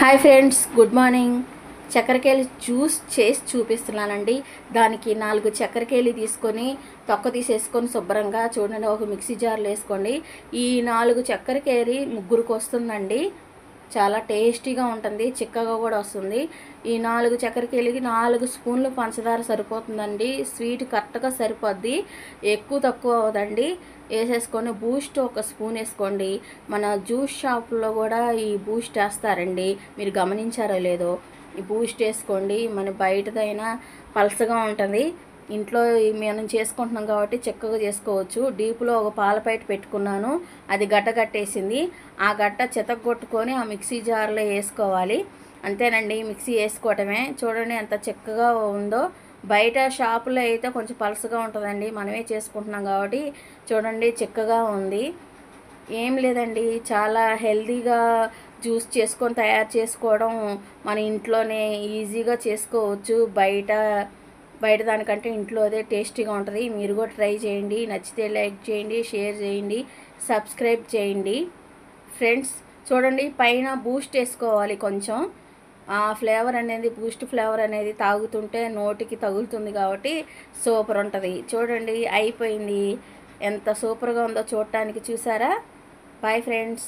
Hi friends, good morning. చక్కెరకేళి juice చేసి చూపిస్తున్నానండి. దానికి 4 చక్కెరకేళి తీసుకొని తొక్క తీసేసుకొని శుభ్రంగా చూడండి ఒక మిక్సీ జార్లో వేసుకోండి. ఈ 4 చక్కెరకేళి ముగ్గురికి వస్తుందండి. చాలా టేస్టీగా ఉంటుంది, చిక్కగా కూడా వస్తుంది. ఈ 4 చక్కెరకేళికి 4 స్పూన్లు పంచదార సరిపోతుందండి. స్వీట్ కరెక్ట్గా సరిపోద్ది, ఎక్కువ తక్కువ అవ్వదండి. వేసేసుకొని బూస్ట్ ఒక స్పూన్ వేసుకోండి. మన జ్యూస్ షాప్లో కూడా ఈ బూస్ట్ వేస్తారండి, మీరు గమనించారో లేదో. ఈ బూస్ట్ వేసుకోండి. మన బయటదైనా పలసగా ఉంటుంది, ఇంట్లో మనం చేసుకుంటున్నాం కాబట్టి చక్కగా చేసుకోవచ్చు. డీప్లో ఒక పాల ప్యాకెట్ పెట్టుకున్నాను, అది గడ్డ కట్టేసింది. ఆ గడ్డ చితగొట్టుకొని ఆ మిక్సీ జార్లో వేసుకోవాలి. అంతేనండి, మిక్సీ వేసుకోవటమే. చూడండి ఎంత చక్కగా ఉందో. బయట షాపులో అయితే కొంచెం పలసగా ఉంటుందండి, మనమే చేసుకుంటున్నాం కాబట్టి చూడండి చిక్కగా ఉంది. ఏం లేదండి, చాలా హెల్తీగా జ్యూస్ చేసుకొని తయారు చేసుకోవడం మన ఇంట్లోనే ఈజీగా చేసుకోవచ్చు. బయట దానికంటే ఇంట్లో అదే టేస్టీగా ఉంటుంది. మీరు కూడా ట్రై చేయండి. నచ్చితే లైక్ చేయండి, షేర్ చేయండి, సబ్స్క్రైబ్ చేయండి ఫ్రెండ్స్. చూడండి పైన బూస్ట్ వేసుకోవాలి కొంచెం. ఆ ఫ్లేవర్ అనేది, బూస్ట్ ఫ్లేవర్ అనేది తాగుతుంటే నోటికి తగులుతుంది కాబట్టి సూపర్ ఉంటుంది. చూడండి అయిపోయింది, ఎంత సూపర్గా ఉందో చూడటానికి. చూసారా? Bye friends.